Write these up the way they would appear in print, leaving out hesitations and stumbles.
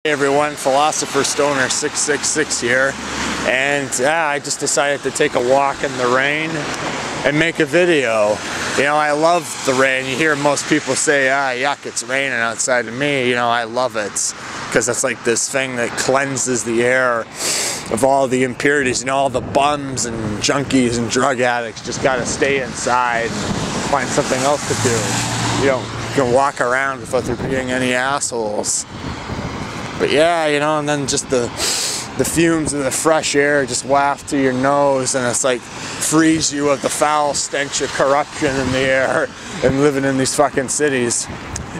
Hey everyone, Philosopher Stoner 666 here, and I just decided to take a walk in the rain and make a video. You know, I love the rain. You hear most people say, yuck, it's raining outside. To me, you know, I love it because it's like this thing that cleanses the air of all the impurities. You know, all the bums and junkies and drug addicts just gotta stay inside and find something else to do. You can walk around without there being any assholes. But yeah, you know, and then just the fumes of the fresh air just waft to your nose, and it's like frees you of the foul stench of corruption in the air and living in these fucking cities.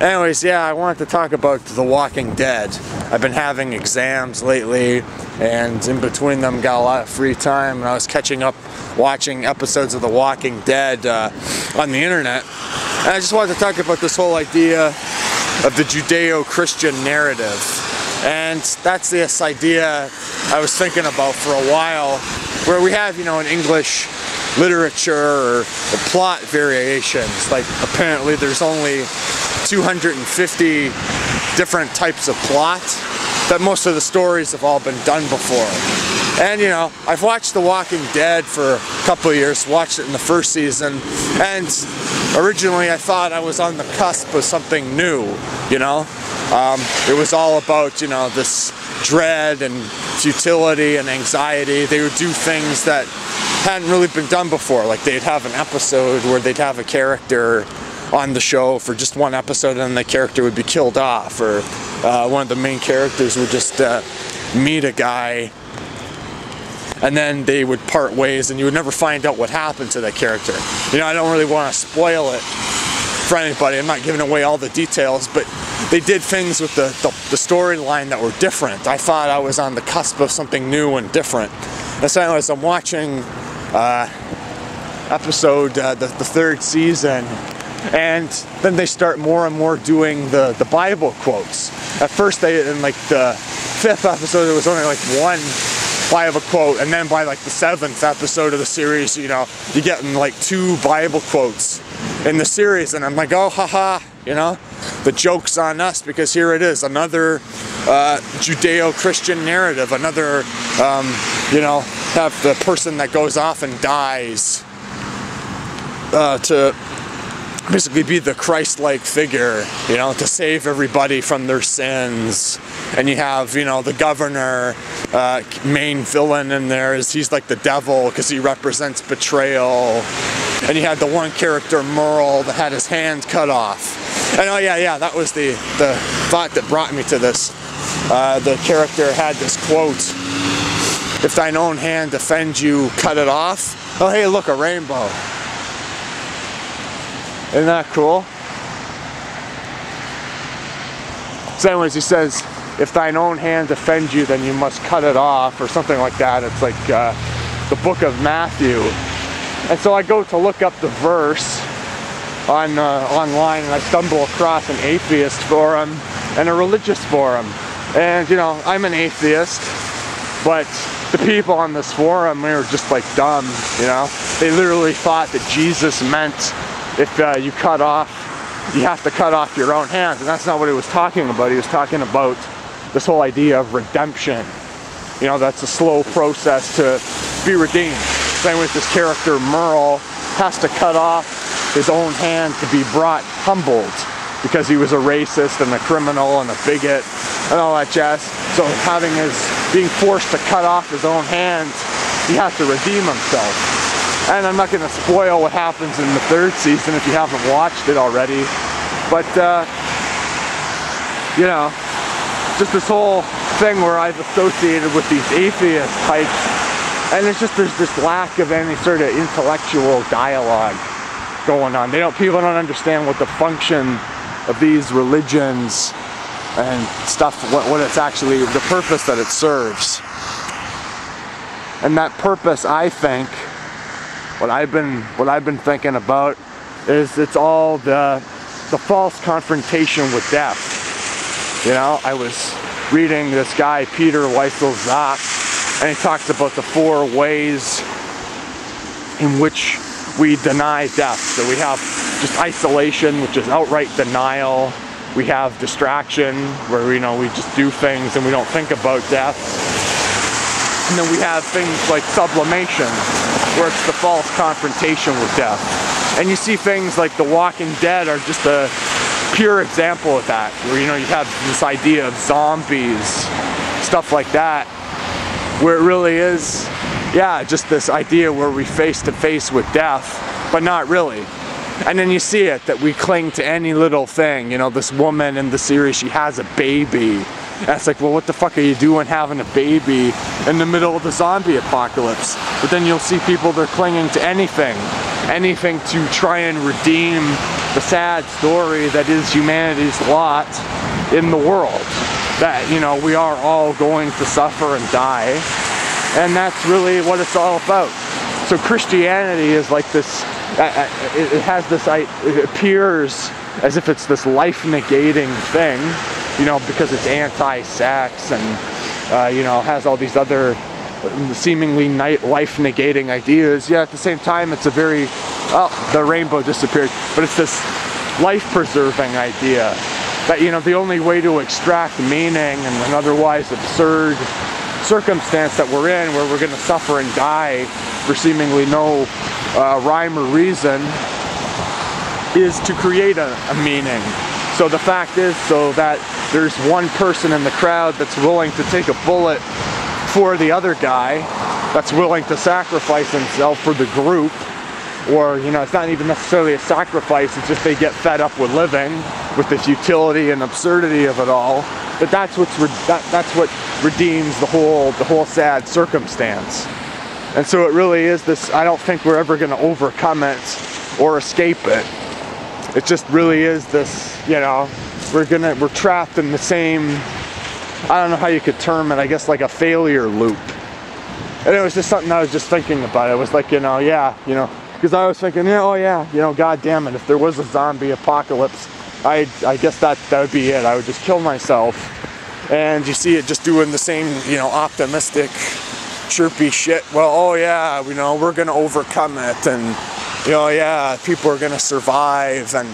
Anyways, yeah, I wanted to talk about The Walking Dead. I've been having exams lately, and in between them got a lot of free time, and I was catching up watching episodes of The Walking Dead on the internet. And I just wanted to talk about this whole idea of the Judea-Christian narrative. And that's this idea I was thinking about for a while, where we have, you know, in English literature or plot variations. Like, apparently there's only 250 different types of plot, that most of the stories have all been done before. And, you know, I've watched The Walking Dead for a couple of years, watched it in the first season, and originally I thought I was on the cusp of something new, you know? It was all about, you know, this dread and futility and anxiety. They would do things that hadn't really been done before. Like, they'd have an episode where they'd have a character on the show for just one episode, and then the character would be killed off, or one of the main characters would just meet a guy, and then they would part ways, and you would never find out what happened to that character. You know, I don't really want to spoil it for anybody. I'm not giving away all the details, but they did things with the storyline that were different. I thought I was on the cusp of something new and different. And so anyways, I'm watching episode, the third season, and then they start more and more doing the Bible quotes. At first, in like the 5th episode, there was only like one Bible quote, and then by like the 7th episode of the series, you know, you're getting like 2 Bible quotes in the series, and I'm like, oh, haha, you know, the joke's on us, because here it is, another Judeo-Christian narrative, another, you know, have the person that goes off and dies to basically be the Christ-like figure, you know, to save everybody from their sins. And you have, you know, the governor, main villain in there, he's like the devil because he represents betrayal. And you had the one character, Merle, that had his hand cut off. And oh yeah, that was the thought that brought me to this. The character had this quote, "If thine own hand offend you, cut it off." Oh hey, look, a rainbow. Isn't that cool? So anyways, he says, if thine own hand offend you, then you must cut it off, or something like that. It's like the book of Matthew. And so I go to look up the verse online, and I stumble across an atheist forum and a religious forum. And, you know, I'm an atheist, but the people on this forum, they were just like dumb, you know? They literally thought that Jesus meant if you have to cut off your own hands, and that's not what he was talking about. He was talking about this whole idea of redemption. You know, that's a slow process to be redeemed. Same with this character, Merle, has to cut off his own hand to be brought humbled, because he was a racist and a criminal and a bigot and all that jazz. So being forced to cut off his own hand, he has to redeem himself. And I'm not going to spoil what happens in the 3rd season if you haven't watched it already. But, you know, just this whole thing where I've associated with these atheist types, and it's just, there's this lack of any sort of intellectual dialogue going on. People don't understand what the function of these religions and stuff, what it's actually, the purpose that it serves. And that purpose, I think, what I've been thinking about is it's all the false confrontation with death. You know, I was reading this guy, Peter Weissel-Zack, and he talks about the 4 ways in which we deny death. So we have just isolation, which is outright denial. We have distraction, where, you know, we just do things and we don't think about death. And then we have things like sublimation, where it's the false confrontation with death. And you see things like The Walking Dead are just a pure example of that, where, you know, you have this idea of zombies, stuff like that, where it really is, yeah, just this idea where we face to face with death, but not really. And then you see it, that we cling to any little thing. You know, this woman in the series, she has a baby. And it's like, well, what the fuck are you doing having a baby in the middle of the zombie apocalypse? But then you'll see people, they're clinging to anything to try and redeem the sad story that is humanity's lot in the world. That, you know, we are all going to suffer and die. And that's really what it's all about. So Christianity is like this, it has this, it appears as if it's this life-negating thing, you know, because it's anti-sex and, you know, has all these other seemingly life-negating ideas. Yeah, at the same time, it's a very, oh, the rainbow disappeared, but it's this life-preserving idea that, you know, the only way to extract meaning in an otherwise absurd circumstance that we're in, where we're going to suffer and die for seemingly no rhyme or reason, is to create a meaning. So the fact is, so that there's one person in the crowd that's willing to take a bullet for the other guy, that's willing to sacrifice himself for the group, or, you know, it's not even necessarily a sacrifice, it's just they get fed up with living, with the futility and absurdity of it all. But that's what redeems the whole sad circumstance. And so it really is this, I don't think we're ever going to overcome it or escape it. It just really is this, you know, we're trapped in the same, I don't know how you could term it, I guess like a failure loop. And it was just something I was just thinking about. It was like, you know, yeah, you know, because I was thinking, yeah, oh yeah, you know, god damn it, if there was a zombie apocalypse, I guess that would be it. I would just kill myself. And you see it just doing the same, you know, optimistic, chirpy shit. Well, oh yeah, you know, we're gonna overcome it, and, you know, yeah, people are gonna survive, and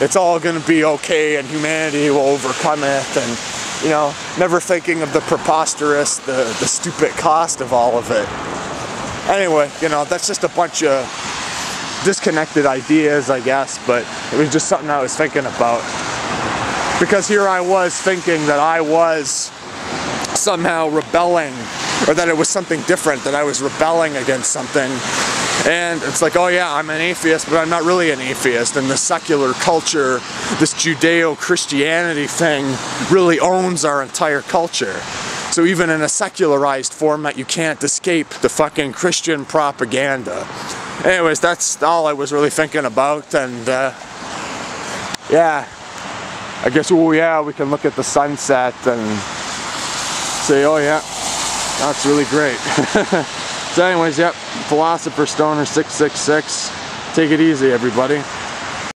it's all gonna be okay, and humanity will overcome it, and, you know, never thinking of the preposterous, the stupid cost of all of it. Anyway, you know, that's just a bunch of disconnected ideas, I guess, but it was just something I was thinking about. Because here I was thinking that I was somehow rebelling, or that it was something different, that I was rebelling against something. And it's like, oh yeah, I'm an atheist, but I'm not really an atheist. And the secular culture, this Judeo-Christianity thing, really owns our entire culture. So even in a secularized format, you can't escape the fucking Christian propaganda. Anyways, that's all I was really thinking about, and yeah, I guess, oh yeah, we can look at the sunset and say, oh yeah, that's really great. So anyways, yep, Philosopher Stoner 666, take it easy everybody.